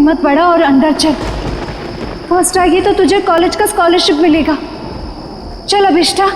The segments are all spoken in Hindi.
हिम्मत बढ़ा और अंदर चल। फर्स्ट आएगी तो तुझे कॉलेज का स्कॉलरशिप मिलेगा। चल अभिष्ठा।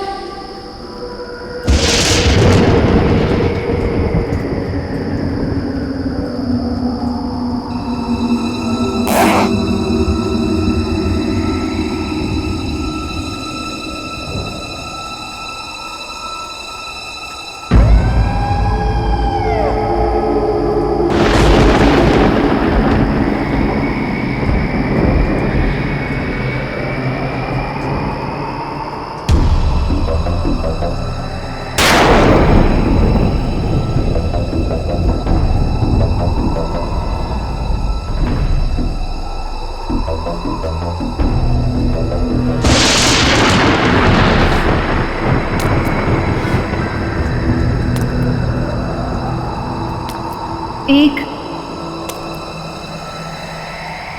एक,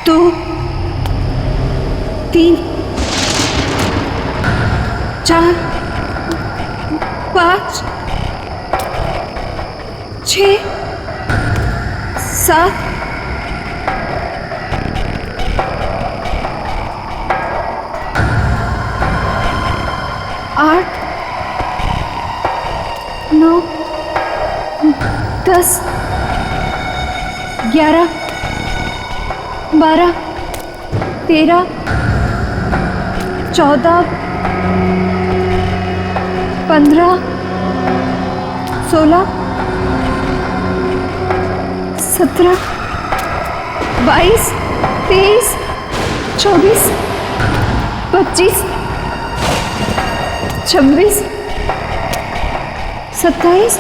दो, तीन, चार, पाँच, 6, 7, 8, 9, 10, 11, 12, 13, 14, 15, 16, 17, 22, 23, 24, 25, 26, 27,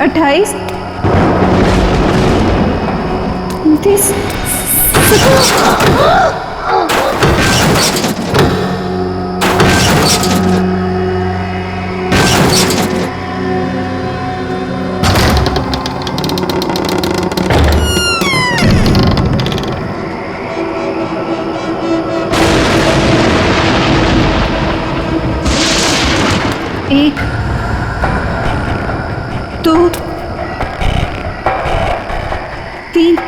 28, 29, 1, 2, 3,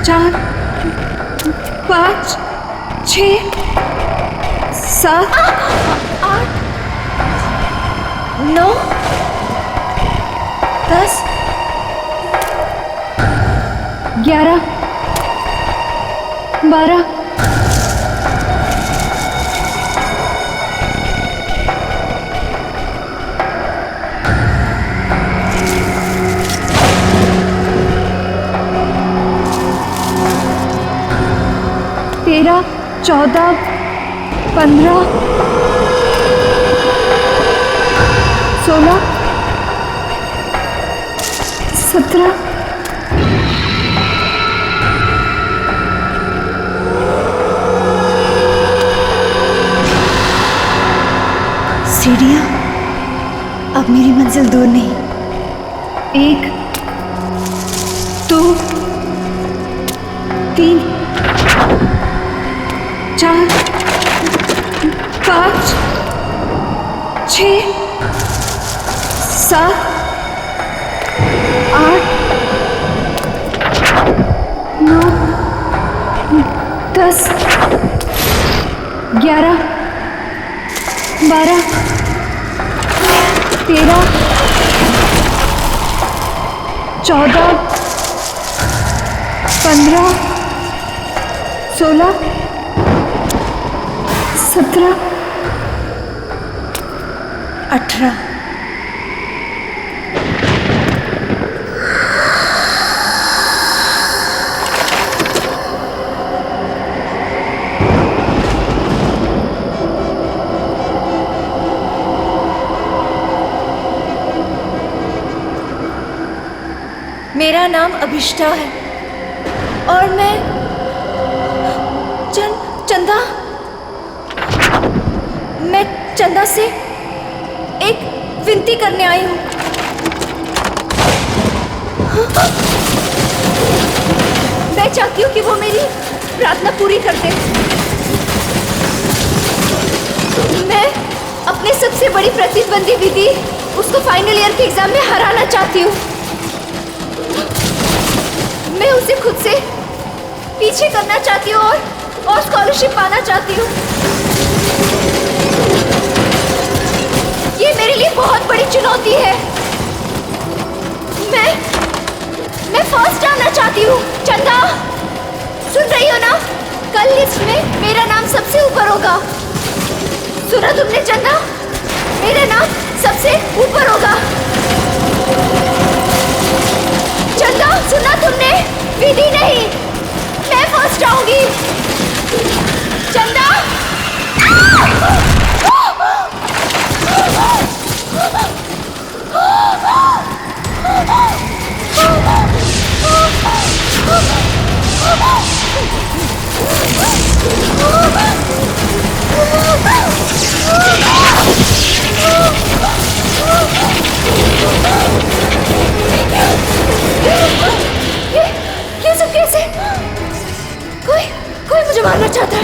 4, 5, 6, 7, 8, 9, 10, 11, 12, 13, 14, 15, 16, 17, सीढ़ियाँ, अब मेरी मंजिल दूर नहीं। 1, 2, 3, 4, 5, 6, 7, 8, 9, 10, 11, 12, 13, 14, 15, 16, 17, 18। मेरा नाम अभिष्ठा है और मैं चंदा से एक विनती करने आई हूँ। मैं चाहती हूँ कि वो मेरी प्रार्थना पूरी कर दे। मैं अपने सबसे बड़ी प्रतिद्वंदी विधि उसको फाइनल ईयर के एग्जाम में हराना चाहती हूँ। मैं उसे खुद से पीछे करना चाहती हूँ और स्कॉलरशिप पाना चाहती हूँ। ये मेरे लिए बहुत बड़ी चुनौती है। मैं फर्स्ट आना चाहती हूँ। चंदा, सुन रही हो ना? कल लिस्ट में मेरा नाम सबसे ऊपर होगा। सुना तुमने चंदा? मेरा नाम सबसे ऊपर होगा। चंदा, सुना तुमने? विधि नहीं, मैं फर्स्ट आऊंगी। चंदा, ये सब कैसे? कोई मुझे मारना चाहता है।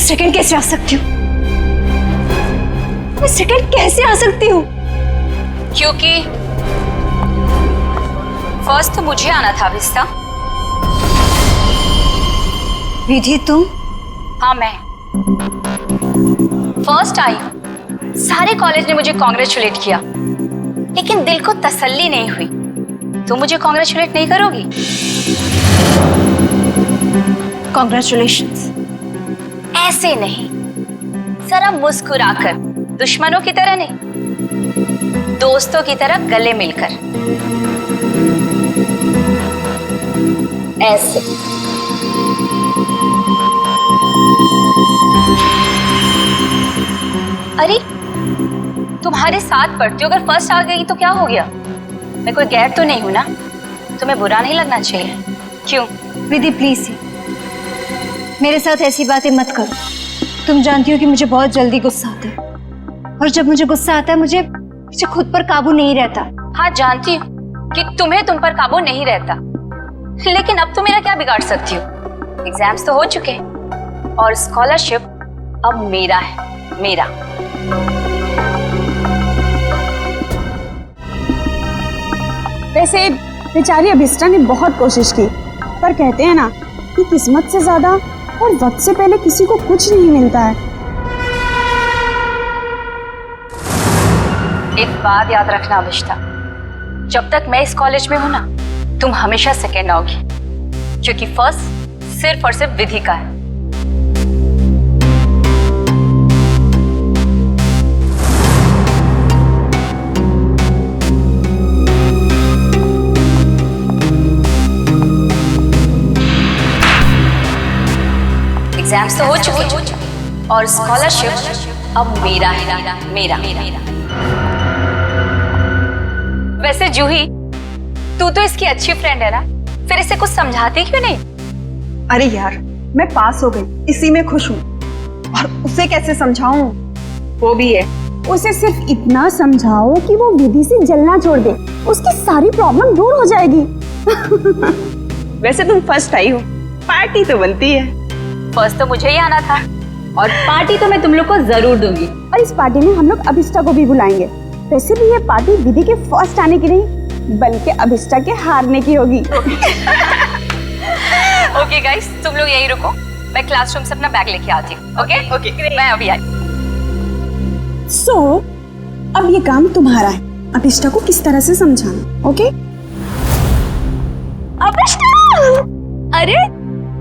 सेकंड कैसे आ सकती हूँ? मैं सेकंड कैसे आ सकती हूँ? क्योंकि फर्स्ट तो मुझे आना था विस्ता। विधि तुम? हाँ, मैं फर्स्ट आई हूँ। सारे कॉलेज ने मुझे कॉन्ग्रेचुलेट किया, लेकिन दिल को तसल्ली नहीं हुई। तुम मुझे कॉन्ग्रेचुलेट नहीं करोगी? कॉन्ग्रेचुलेशंस। ऐसे नहीं, जरा मुस्कुराकर, दुश्मनों की तरह नहीं, दोस्तों की तरह गले मिलकर। ऐसे। अरे तुम्हारे साथ पढ़ती हो, अगर फर्स्ट आ गई तो क्या हो गया? मैं कोई गैर तो नहीं हूं ना, तुम्हें बुरा नहीं लगना चाहिए। क्यों? विधि प्लीज मेरे साथ ऐसी बातें मत करो। तुम जानती हो कि मुझे बहुत जल्दी गुस्सा आता है, और जब मुझे गुस्सा आता है मुझे खुद पर काबू नहीं रहता। हाँ जानती हूँ कि तुम्हें तुम पर काबू नहीं रहता, लेकिन अब तुम मेरा क्या बिगाड़ सकती हो? एग्जाम्स तो हो चुके हैं और स्कॉलरशिप अब मेरा है, मेरा। वैसे बेचारी अभिष्टा ने बहुत कोशिश की, पर कहते हैं ना कि किस्मत से ज्यादा और वक्त से पहले किसी को कुछ नहीं मिलता है। एक बात याद रखना अभिष्टा, जब तक मैं इस कॉलेज में हूं ना, तुम हमेशा सेकेंड आओगी, क्योंकि फर्स्ट सिर्फ और सिर्फ विधि का है। एग्जाम्स तो हो चुके और स्कॉलरशिप अब मेरा है, मेरा। वैसे जूही, तू तो इसकी अच्छी फ्रेंड है ना, फिर इसे कुछ समझाती क्यों नहीं? अरे यार, मैं पास हो गई, इसी में खुश हूँ, और उसे कैसे समझाऊं? वो भी है, उसे सिर्फ इतना समझाओ कि वो विधि से जलना छोड़ दे, उसकी सारी प्रॉब्लम दूर हो जाएगी। वैसे तुम फर्स्ट आई हो, पार्टी तो बनती है। फर्स्ट तो मुझे ही आना था, और पार्टी तो मैं तुम लोग को जरूर दूंगी। और इस पार्टी में हम लोग अभिष्टा को भी बुलाएंगे। वैसे भी ये पार्टी विधि के फर्स्ट आने की नहीं, बल्कि अभिष्टा के हारने की होगी। ओके गाइस, तुम लोग यहीं रुको, मैं क्लासरूम से अपना बैग लेके आती हूँ। ओके, मैं अभी आई। सो अब ये काम तुम्हारा है, अभिष्टा को किस तरह से समझाना। ओके? अभिष्टा! अरे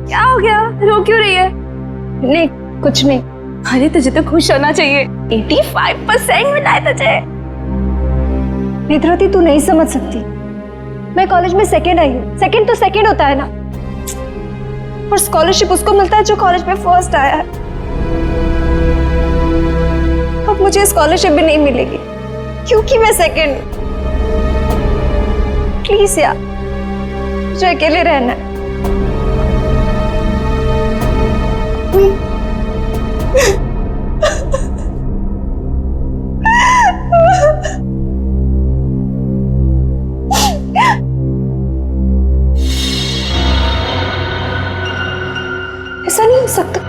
क्या हो गया, रो क्यों रही है? नहीं कुछ नहीं। अरे तुझे तो खुश होना चाहिए, 85% मिला है तुझे। नेत्रावती, तू नहीं समझ सकती, मैं कॉलेज में सेकंड आई हूँ। सेकंड तो सेकंड होता है ना, और स्कॉलरशिप उसको मिलता है जो कॉलेज में फर्स्ट आया है। अब मुझे स्कॉलरशिप भी नहीं मिलेगी क्योंकि मैं सेकंड। प्लीज यार, मुझे अकेले रहना है। ऐसा नहीं हो सकता।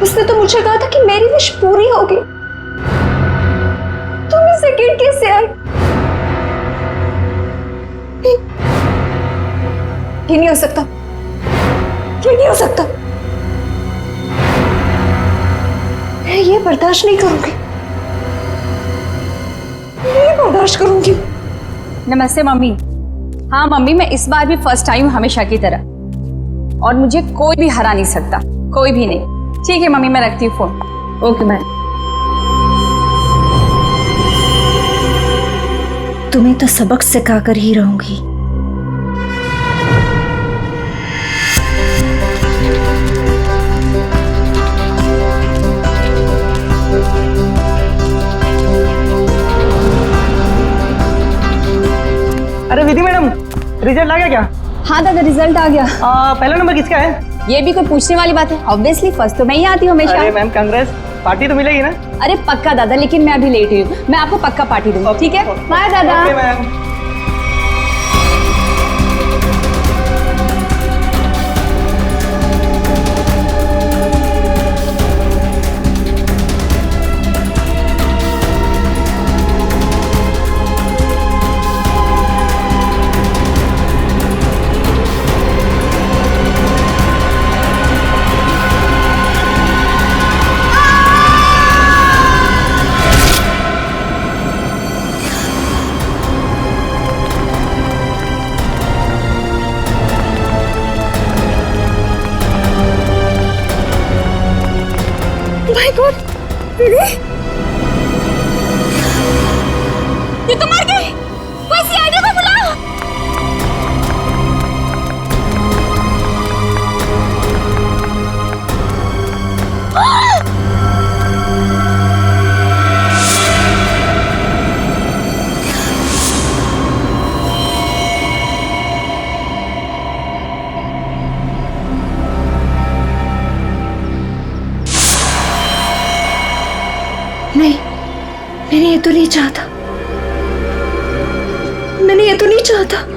उसने तो मुझे कहा था कि मेरी विश पूरी होगी। तुम इस सेकंड कैसे आई? ये नहीं हो सकता, ये नहीं हो सकता। मैं ये बर्दाश्त नहीं करूंगी, नहीं बर्दाश्त करूंगी। नमस्ते मम्मी। हाँ मम्मी, मैं इस बार भी फर्स्ट आई हूँ हमेशा की तरह, और मुझे कोई भी हरा नहीं सकता, कोई भी नहीं। ठीक है मम्मी, मैं रखती हूँ फोन। Okay bye. तुम्हें तो सबक सिखा कर ही रहूंगी। अरे विधि मैडम, रिजल्ट आ गया क्या? हाँ दादा, रिजल्ट आ गया। पहला नंबर किसका है? ये भी कोई पूछने वाली बात है? ऑब्वियसली फर्स्ट तो मैं ही आती हूँ अरे हमेशा। मैम कांग्रेस, पार्टी तो मिलेगी ना? अरे पक्का दादा, लेकिन मैं अभी लेट हुई हूँ, मैं आपको पक्का पार्टी दूंगी। ठीक है, बाय दादा। Okay ma'am. माय गॉड, विधि, ये तो मर गई। कोई सीआईडी को बुलाओ। नहीं, मैंने ये तो नहीं चाहता, मैंने ये तो नहीं चाहता।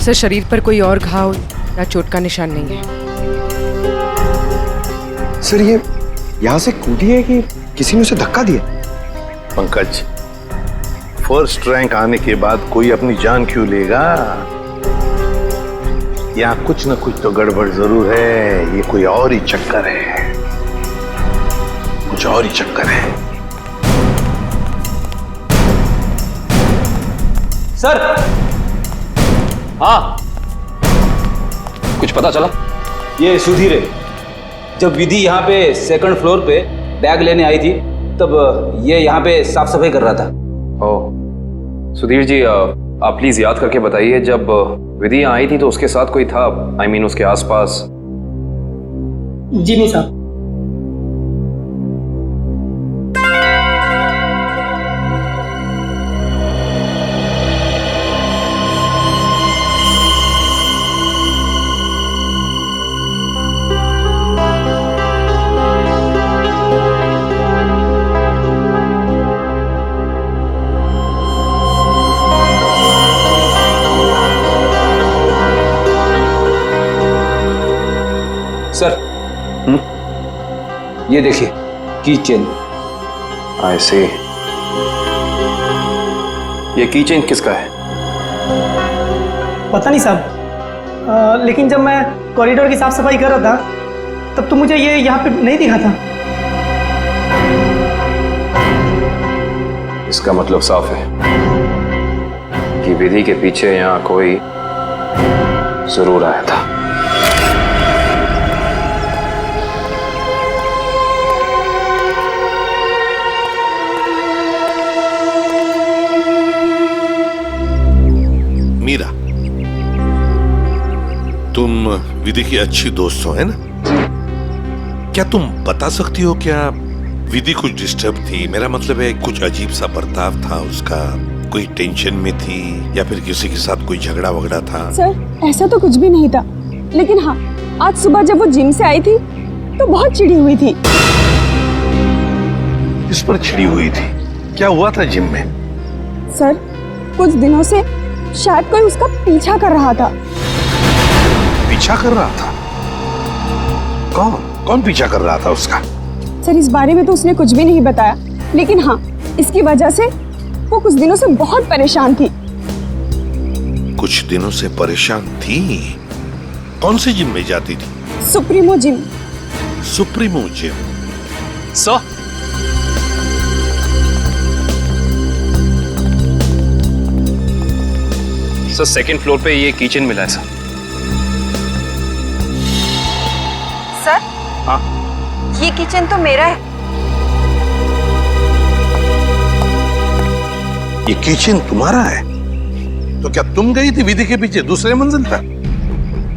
सर, शरीर पर कोई और घाव या चोट का निशान नहीं है। सर, ये यहाँ से कूदी है कि किसी ने उसे धक्का दिया? पंकज, फर्स्ट रैंक आने के बाद कोई अपनी जान क्यों लेगा? यहाँ कुछ न कुछ तो गड़बड़ जरूर है। ये कोई और ही चक्कर है, कुछ और ही चक्कर है। सर, हाँ, कुछ पता चला? ये सुधीर है। जब विधि यहाँ पे सेकंड फ्लोर पे बैग लेने आई थी तब ये यहाँ पे साफ सफाई कर रहा था। ओह, सुधीर जी, आप प्लीज याद करके बताइए, जब विधि यहाँ आई थी तो उसके साथ कोई था? I mean, उसके आसपास? जी नहीं साहब। सर, ये देखिए की चेन। I see। ये की चेन किसका है? पता नहीं साहब, लेकिन जब मैं कॉरिडोर की साफ सफाई कर रहा था तब तो मुझे ये यहाँ पे नहीं दिखा था। इसका मतलब साफ है कि विधि के पीछे यहाँ कोई जरूर आया था। मीरा, तुम विधि की अच्छी दोस्त हो, है ना? क्या तुम बता सकती हो क्या विधि कुछ डिस्टर्ब थी? मेरा मतलब है, कुछ अजीब सा बर्ताव था उसका, कोई टेंशन में थी या फिर किसी के साथ कोई झगड़ा वगड़ा था? सर, ऐसा तो कुछ भी नहीं था, लेकिन हाँ, आज सुबह जब वो जिम से आई थी तो बहुत चिढ़ी हुई थी। इस पर चिढ़ी हुई थी? क्या हुआ था जिम में? सर, कुछ दिनों से शायद कोई उसका पीछा कर रहा था। पीछा कर रहा था? कौन कौन पीछा कर रहा था उसका? सर, इस बारे में तो उसने कुछ भी नहीं बताया, लेकिन हाँ, इसकी वजह से वो कुछ दिनों से बहुत परेशान थी। कुछ दिनों से परेशान थी? कौन से जिम में जाती थी? Supremo gym. Supremo gym? Sir, second floor पे ये किचन मिला है सर। सर, हाँ, ये किचन तो मेरा है। ये किचन तुम्हारा है? तो क्या तुम गई थी विधि के पीछे दूसरे मंजिल पर?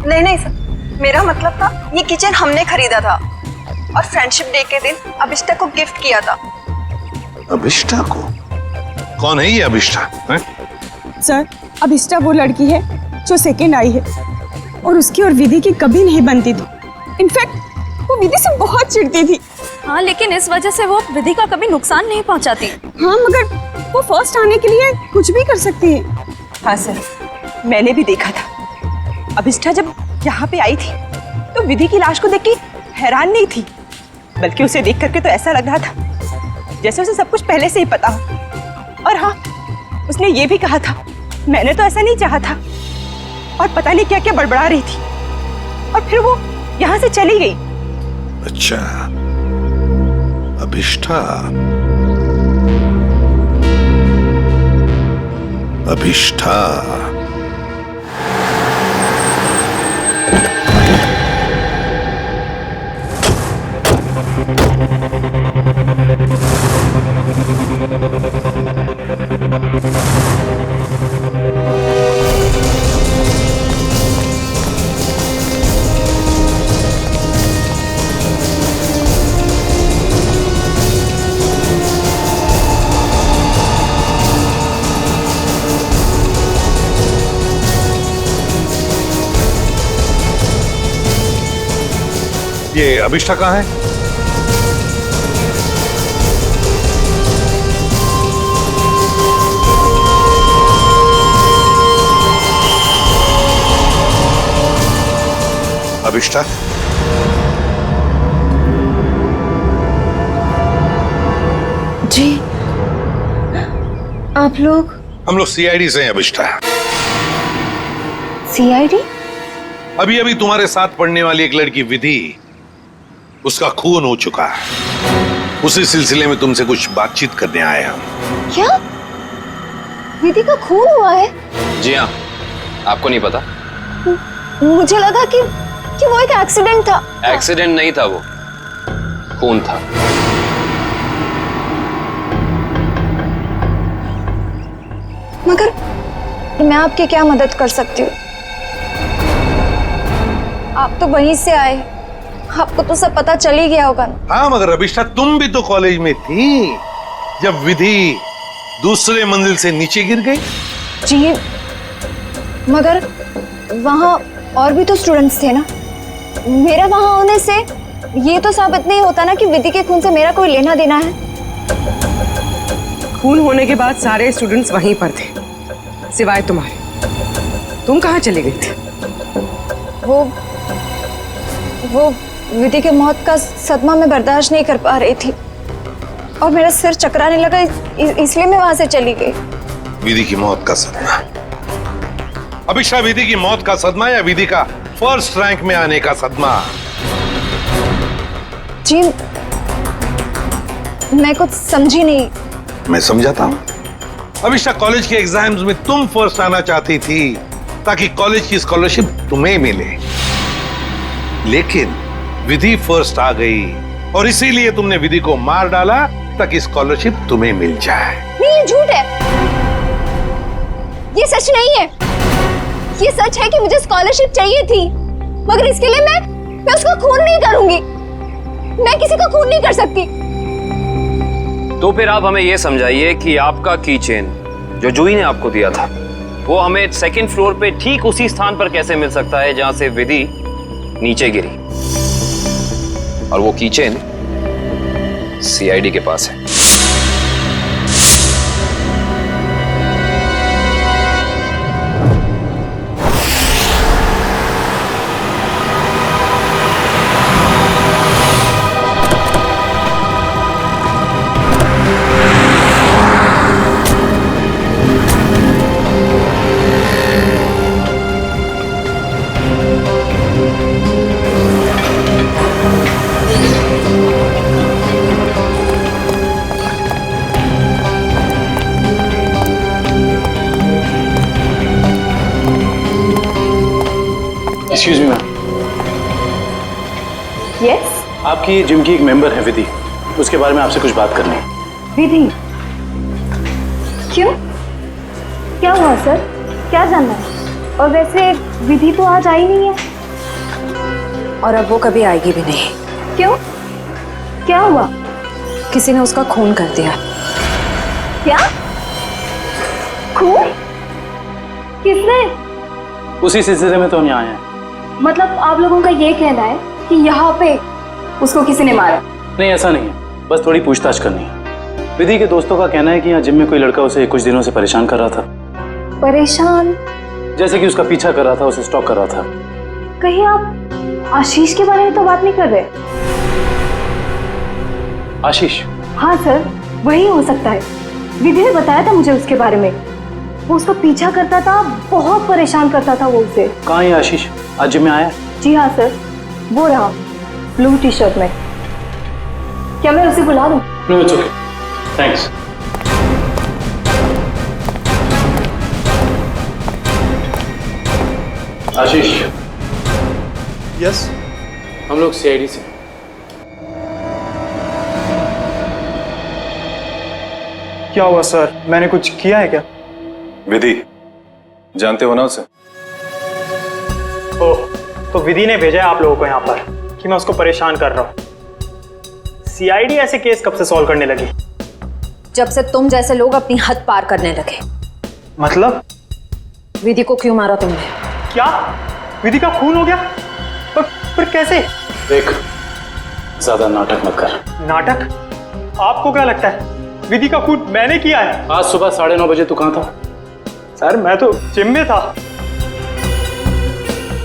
नहीं नहीं सर, मेरा मतलब था ये किचन हमने खरीदा था और फ्रेंडशिप डे के दिन अभिष्टा को गिफ्ट किया था। अभिष्टा को? कौन है ये अभिष्टा? सर, अभिष्टा वो लड़की है जो सेकंड आई है और उसकी और विधि की कभी नहीं बनती थी। इनफैक्ट वो विधि से बहुत चिढ़ती थी। हाँ, लेकिन इस वजह से वो विधि का कभी नुकसान नहीं पहुंचाती। हाँ, मगर वो फर्स्ट आने के लिए कुछ भी कर सकती है। हाँ सर, मैंने भी देखा था। अभिष्ठा जब यहाँ पे आई थी तो विधि की लाश को देख के हैरान नहीं थी, बल्कि उसे देख करके तो ऐसा लग रहा था जैसे उसे सब कुछ पहले से ही पता हो। और हाँ, उसने ये भी कहा था, मैंने तो ऐसा नहीं चाहा था, और पता नहीं क्या क्या बड़बड़ा रही थी, और फिर वो यहाँ से चली गई। अच्छा, अभिष्ठा। अभिष्ठा ये अभिष्ठा कहाँ है? अभिष्ठा, जी आप लोग? हम लोग सीआईडी से हैं अभिष्ठा। सीआईडी? अभी अभी तुम्हारे साथ पढ़ने वाली एक लड़की विधि, उसका खून हो चुका है। उसी सिलसिले में तुमसे कुछ बातचीत करने आए हम। क्या विधि का खून हुआ है? जी हाँ, आपको नहीं पता? मुझे लगा कि वो एक एक्सीडेंट था। एक्सीडेंट नहीं था, वो खून था। मगर मैं आपकी क्या मदद कर सकती हूँ? आप तो वहीं से आए, आपको तो सब पता चल ही गया होगा। हाँ, मगर अभिष्ठा तुम भी तो कॉलेज में थी जब विधि दूसरे मंजिल से नीचे गिर गई। जी, मगर वहाँ और भी तो स्टूडेंट्स थे ना। मेरा वहाँ होने से ये तो साबित नहीं होता ना कि विधि के खून से मेरा कोई लेना देना है। खून होने के बाद सारे स्टूडेंट्स वहीं पर थे, सिवाय तुम्हारे। तुम कहाँ चली गई थी? वो विधि के मौत का सदमा मैं बर्दाश्त नहीं कर पा रही थी और मेरा सिर चकराने लगा, इसलिए मैं वहां से चली गई। विधि की मौत का सदमा? अभिष्ठा, विधि की मौत का सदमा या विधि का फर्स्ट रैंक में आने का सदमा? जी, मैं कुछ समझी नहीं। मैं समझाता हूँ। अभिष्ठा, कॉलेज के एग्जाम्स में तुम फर्स्ट आना चाहती थी ताकि कॉलेज की स्कॉलरशिप तुम्हें मिले, लेकिन विधि फर्स्ट आ गई और इसीलिए तुमने विधि को मार डाला ताकि स्कॉलरशिप तुम्हें मिल जाए। नहीं, ये झूठ है, ये सच नहीं है। ये सच है कि मुझे स्कॉलरशिप चाहिए थी, मगर इसके लिए मैं उसका खून नहीं करूंगी। मैं किसी का खून नहीं कर सकती। तो फिर आप हमें यह समझाइए कि आपका की चेन जो जूही ने आपको दिया था, वो हमें सेकंड फ्लोर पे ठीक उसी स्थान पर कैसे मिल सकता है जहां से विधि नीचे गिरी, और वो की चेन सीआईडी के पास है। Excuse me ma'am. यस? आपकी जिम की एक मेंबर है विधि, उसके बारे में आपसे कुछ बात करनी है। विधि? क्यों? क्या हुआ सर? क्या जानना है? और वैसे विधि तो आज आई नहीं है। और अब वो कभी आएगी भी नहीं। क्यों? क्या हुआ? किसी ने उसका खून कर दिया। क्या? खून? किसने? उसी सिलसिले में तो हम यहाँ आए हैं। मतलब आप लोगों का ये कहना है कि यहाँ पे उसको किसी ने मारा? नहीं, ऐसा नहीं है, बस थोड़ी पूछताछ करनी है। विधि के दोस्तों का कहना है कि यहाँ जिम में कोई लड़का उसे कुछ दिनों से परेशान कर रहा था। परेशान? जैसे कि उसका पीछा कर रहा था, उसे स्टॉक कर रहा था। कहीं आप आशीष के बारे में तो बात नहीं कर रहे? आशीष? हाँ सर, वही हो सकता है। विधि ने बताया था मुझे उसके बारे में। वो उसका पीछा करता था, बहुत परेशान करता था वो उसे। कहाँ है आशीष? आज जिम में आया? जी हाँ सर, वो रहा ब्लू टी शर्ट में। क्या मैं उसे बुला दूं? No, it's okay, thanks. Ashish. Yes. हम लोग सीआईडी से। क्या हुआ सर? मैंने कुछ किया है क्या? विधि, जानते हो ना उसे? ओह, तो विधि ने भेजा है आप लोगों को यहाँ पर कि मैं उसको परेशान कर रहा हूँ। सीआईडी ऐसे केस कब से सॉल्व करने लगी? जब से तुम जैसे लोग अपनी हद पार करने लगे। मतलब? विधि को क्यों मारा तुमने? क्या? विधि का खून हो गया? पर कैसे? देख, ज्यादा नाटक मत कर। नाटक? आपको क्या लगता है विधि का खून मैंने किया है? आज सुबह 9:30 बजे तू कहाँ था? सर मैं तो जिम में था।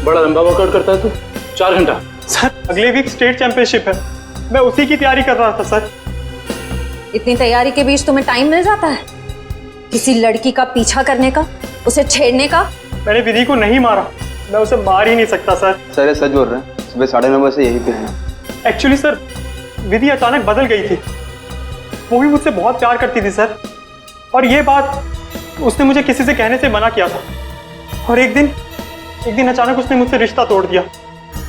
बड़ा लंबा वर्कआउट करता है तू, 4 घंटा। सर अगले वीक स्टेट चैंपियनशिप है, मैं उसी की तैयारी कर रहा था सर। इतनी तैयारी के बीच तुम्हें टाइम मिल जाता है किसी लड़की का पीछा करने का, उसे छेड़ने का? मैंने विधि को नहीं मारा, मैं उसे मार ही नहीं सकता सर। सर ये सच बोल रहे हैं, सुबह 9:30 बजे से यहीं पे हैं। एक्चुअली सर विधि अचानक बदल गई थी, वो भी मुझसे बहुत प्यार करती थी सर, और ये बात उसने मुझे किसी से कहने से मना किया था। और एक दिन अचानक उसने मुझसे रिश्ता तोड़ दिया।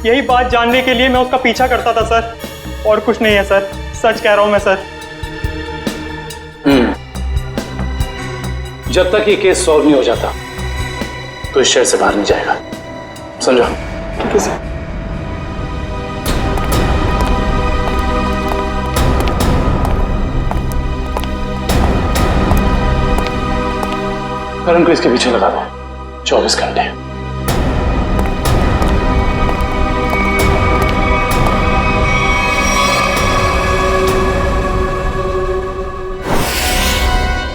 यही बात जानने के लिए मैं उसका पीछा करता था सर, और कुछ नहीं है सर, सच कह रहा हूं मैं सर। जब तक ये केस सॉल्व नहीं हो जाता तो इस शहर से बाहर नहीं जाएगा, समझो? ठीक है सर। करण को इसके पीछे लगा दो 24 घंटे।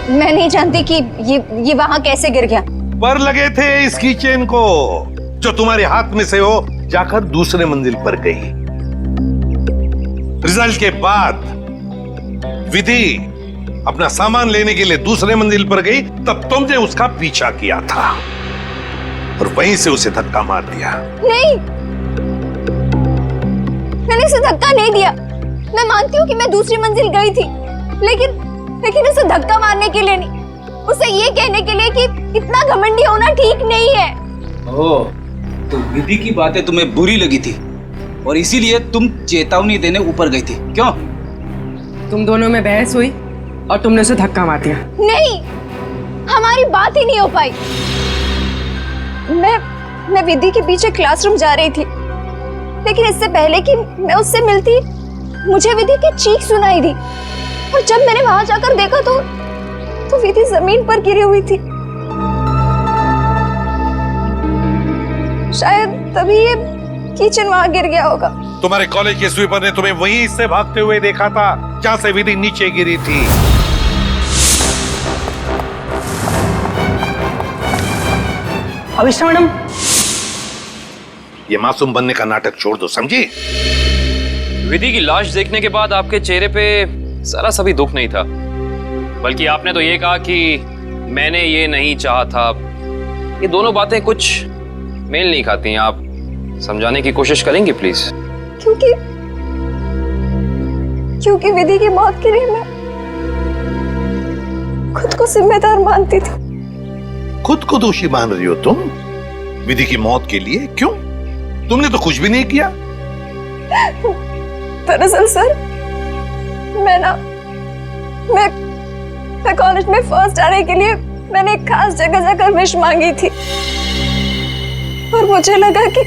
मैं नहीं जानती कि ये वहां कैसे गिर गया। पर लगे थे इस कीचेन को जो तुम्हारे हाथ में से हो जाकर दूसरे मंजिल पर गई। रिजल्ट के बाद विधि अपना सामान लेने के लिए दूसरे मंजिल पर गई, तब तुमने उसका पीछा किया था और वहीं से उसे धक्का मार दिया। नहीं, मैंने उसे धक्का नहीं दिया। मैं मानती हूँ कि मैं दूसरी मंजिल गई थी, लेकिन उसे धक्का मारने के लिए नहीं, उसे ये कहने के लिए कि इतना घमंडी होना ठीक नहीं है। ओह, तो विधि की बातें तुम्हें बुरी लगी थी और इसीलिए तुम चेतावनी देने ऊपर गई थी, क्यों? तुम दोनों में बहस हुई और तुमने उसे धक्का मार दिया। नहीं, हमारी बात ही नहीं हो पाई। मैं विधि के पीछे क्लासरूम जा रही थी, लेकिन इससे पहले कि मैं उससे मिलती मुझे विधि की चीख सुनाई दी, और जब मैंने वहां जाकर देखा तो विधि जमीन पर गिरी हुई थी। शायद तभी ये किचन वहां गिर गया होगा। तुम्हारे कॉलेज के स्वीपर ने तुम्हें वहीं से भागते हुए देखा था जहां से विधि नीचे गिरी थी। अविष्टा मैडम, ये मासूम बनने का नाटक छोड़ दो, समझी? विधि की लाश देखने के बाद आपके चेहरे पे जरा सा भी दुख नहीं था, बल्कि आपने तो ये कहा कि मैंने ये नहीं चाहा था। ये दोनों बातें कुछ मेल नहीं खाती हैं। आप समझाने की कोशिश करेंगी प्लीज? क्योंकि विधि की मौत के लिए मैं खुद को जिम्मेदार मानती थी। खुद को दोषी मान रही हो तुम विधि की मौत के लिए? क्यों? तुमने तो कुछ भी नहीं किया। दरअसल सर, मैं कॉलेज में फर्स्ट आने के लिए मैंने एक खास जगह जाकर विश मांगी थी, और मुझे लगा कि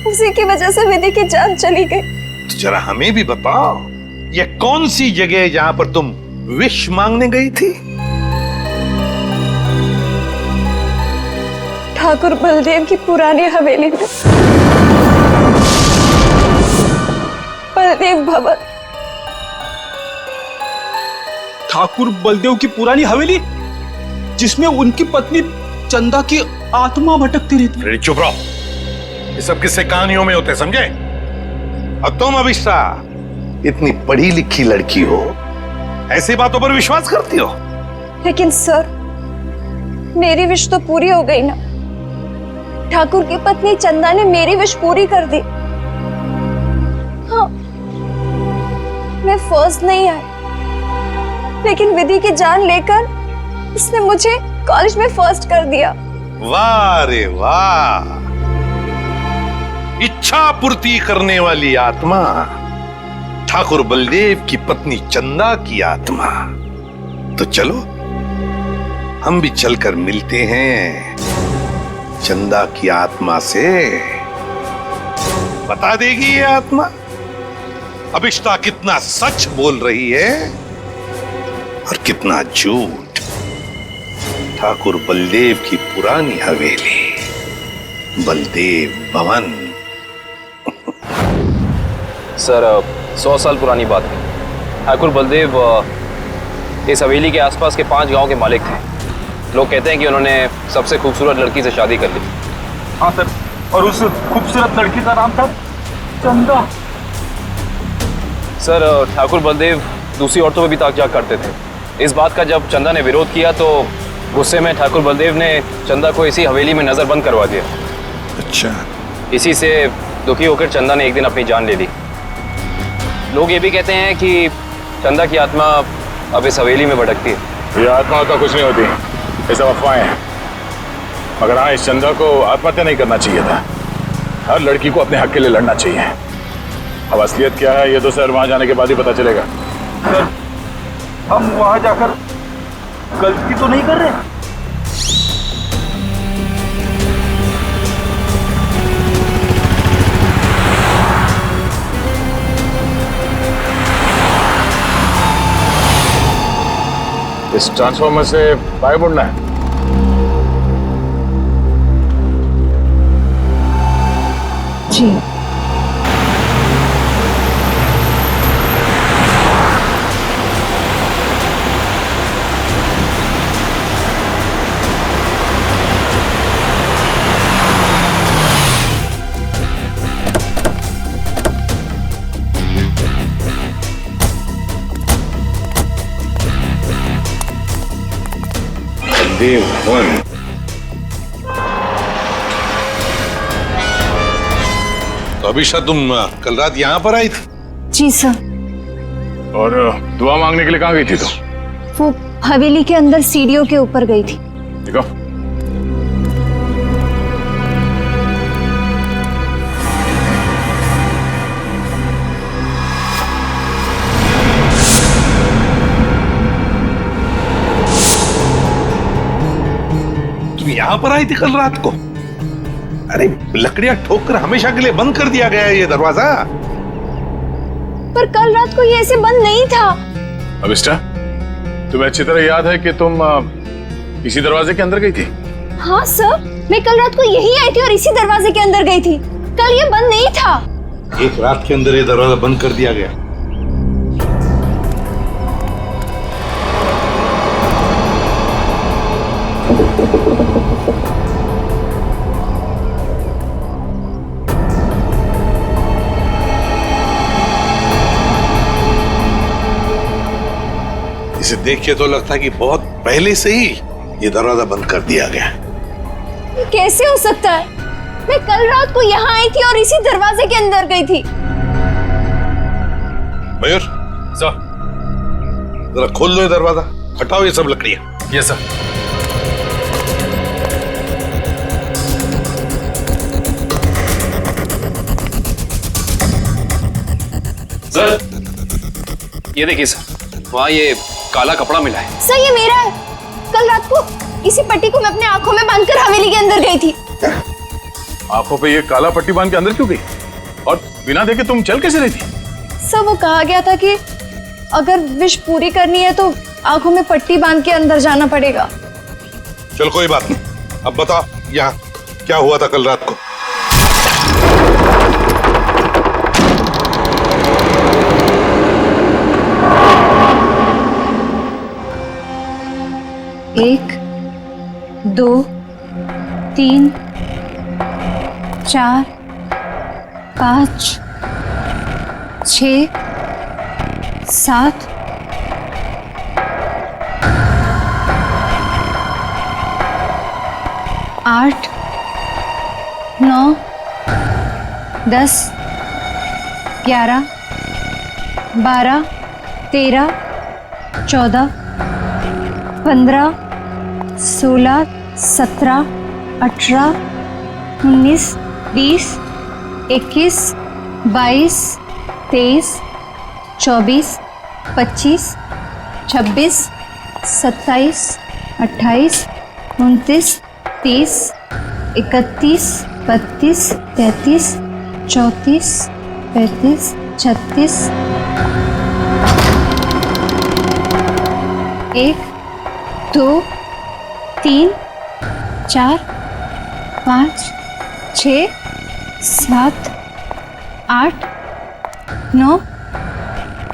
उसी की वजह से विधि की जान चली गई। तो जरा हमें भी बताओ, ये कौन सी जगह है जहां पर तुम विश मांगने गई थी? ठाकुर बलदेव की पुरानी हवेली में, बलदेव भवन। ठाकुर बलदेव की पुरानी हवेली, जिसमें उनकी पत्नी चंदा की आत्मा भटकती रहती। अरे चुप रहो, ये सब किस्से कहानियों में होते, समझे? और तुम अभिष्टा इतनी पढ़ी लिखी लड़की हो, ऐसी बातों पर विश्वास करती हो? लेकिन सर, मेरी विश तो पूरी हो गई ना। ठाकुर की पत्नी चंदा ने मेरी विश पूरी कर दी। हाँ, मैं फर्स्ट नहीं आई, लेकिन विधि की जान लेकर उसने मुझे कॉलेज में फर्स्ट कर दिया। वाह रे वाह, इच्छा पूर्ति करने वाली आत्मा, ठाकुर बलदेव की पत्नी चंदा की आत्मा। तो चलो हम भी चलकर मिलते हैं चंदा की आत्मा से। बता देगी ये आत्मा अभिष्टा कितना सच बोल रही है और कितना झूठ। ठाकुर बलदेव की पुरानी हवेली, बलदेव भवन। सर 100 साल पुरानी बात है। ठाकुर बलदेव इस हवेली के आसपास के 5 गांव के मालिक थे। लोग कहते हैं कि उन्होंने सबसे खूबसूरत लड़की से शादी कर ली। हाँ सर, और उस खूबसूरत लड़की का नाम था चंदा। सर ठाकुर बलदेव दूसरी औरतों पर भी ताक झाक करते थे। इस बात का जब चंदा ने विरोध किया तो गुस्से में ठाकुर बलदेव ने चंदा को इसी हवेली में नजरबंद करवा दिया। अच्छा। इसी से दुखी होकर चंदा ने एक दिन अपनी जान ले ली। लोग ये भी कहते हैं कि चंदा की आत्मा अब इस हवेली में भटकती है। ये आत्मा तो कुछ नहीं होती, ये सब अफवाहें हैं। मगर हाँ, इस चंदा को आत्महत्या नहीं करना चाहिए था। हर लड़की को अपने हक के लिए लड़ना चाहिए। अब असलियत क्या है ये तो सर वहां जाने के बाद ही पता चलेगा। सर, हम वहां जाकर गलती तो नहीं कर रहे? इस ट्रांसफॉर्मर से बाहर मुड़ना है। जी। बलदेव भवन। तो अभिषा तुम कल रात यहाँ पर आई थी? जी सर। और दुआ मांगने के लिए कहाँ गई थी तुम? वो हवेली के अंदर सीढ़ियों के ऊपर गई थी। देखो, तुम यहाँ पर आई थी कल रात को? अरे लकड़ियां ठोककर हमेशा के लिए बंद कर दिया गया है ये दरवाजा। पर कल रात को ये ऐसे बंद नहीं था। अभिष्टा, तुम्हें अच्छी तरह याद है कि तुम इसी दरवाजे के अंदर गई थी? हाँ सर, मैं कल रात को यही आई थी और इसी दरवाजे के अंदर गई थी। कल ये बंद नहीं था। एक रात के अंदर ये दरवाजा बंद कर दिया गया। इसे देख के तो लगता है कि बहुत पहले से ही ये दरवाजा बंद कर दिया गया। ये कैसे हो सकता है? मैं कल रात को यहाँ आई थी और इसी दरवाजे के अंदर गई थी। मयूर सर, जरा खोल लो ये दरवाजा, हटाओ ये सब लकड़ियां। Yes sir. सर ये देखिए सर, वहाँ ये काला कपड़ा मिला है। सर ये मेरा है। कल रात को इसी पट्टी को मैं अपने आंखों में बांधकर हवेली के अंदर गई थी। आंखों पे ये काला पट्टी बांध के अंदर क्यों गई? और बिना देखे तुम चल कैसे रही थी? सर वो कहा गया था कि अगर विश पूरी करनी है तो आंखों में पट्टी बांध के अंदर जाना पड़ेगा। चल कोई बात नहीं, अब बता यहाँ क्या हुआ था कल रात को? एक, दो, 3 4 5 6 7 8 9 10 11 12 13 14 15 16 17 18 19 20 21 22 23 24 25 26 27 28 29 30 31 32 33 34 35 36 1 2 3 4 5 6 7 8 9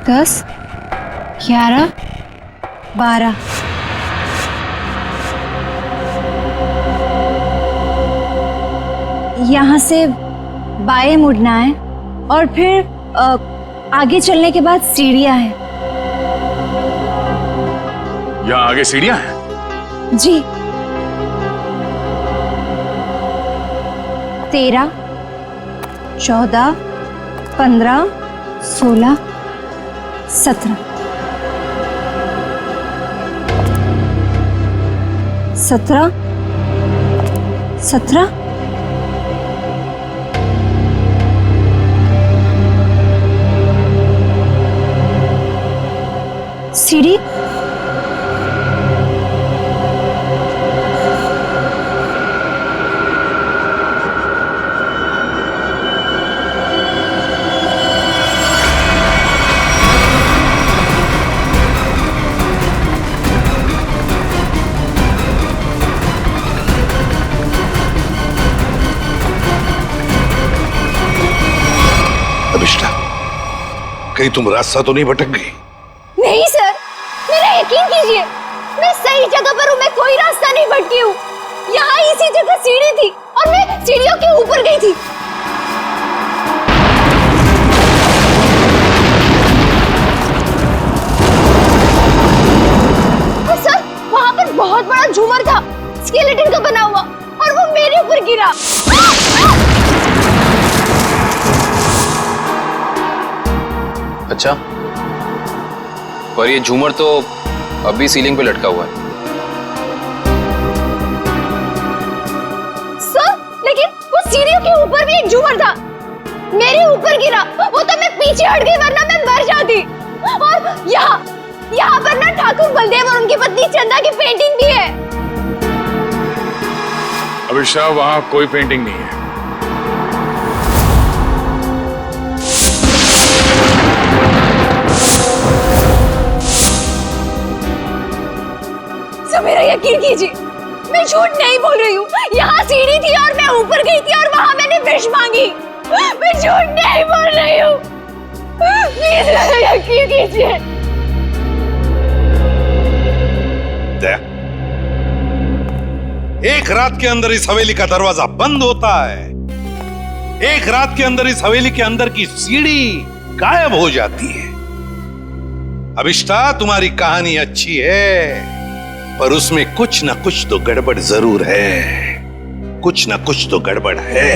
10 11 12 यहाँ से बाएं मुड़ना है और फिर आगे चलने के बाद सीढ़ियाँ हैं। यहाँ आगे सीढ़ियाँ हैं? जी। 13 14 15 16 17 17 17 सीढ़ी अभिष्टा, कहीं तुम रास्ता तो नहीं भटक गई? नहीं सर, मेरा यकीन कीजिए, मैं सही जगह पर हूँ। मैं कोई रास्ता नहीं भटकी हूँ। यहाँ इसी जगह सीढ़ी थी और मैं सीढ़ियों के ऊपर गई थी। और सर, वहाँ पर बहुत बड़ा झूमर था, स्केलेटन का बना हुआ, और वो मेरे ऊपर गिरा। अच्छा, पर ये झूमर तो अभी सीलिंग पे लटका हुआ है। सर, लेकिन वो सीढ़ियों के ऊपर भी एक झूमर था, मेरे ऊपर गिरा। वो तो मैं पीछे हट गई, वरना मैं मर जाती। और यहाँ पर ना ठाकुर बलदेव और उनकी पत्नी चंदा की पेंटिंग भी है। अभिषा, वहाँ कोई पेंटिंग नहीं है। मेरा यकीन कीजिए, मैं झूठ नहीं बोल रही हूँ। यहाँ सीढ़ी थी और मैं ऊपर गई थी और वहाँ मैंने विश मांगी। मैं झूठ नहीं बोल रही हूँ। प्लीज मेरा यकीन कीजिए। एक रात के अंदर इस हवेली का दरवाजा बंद होता है, एक रात के अंदर इस हवेली के अंदर की सीढ़ी गायब हो जाती है। अभिष्टा, तुम्हारी कहानी अच्छी है, पर उसमें कुछ ना कुछ तो गड़बड़ जरूर है। कुछ ना कुछ तो गड़बड़ है।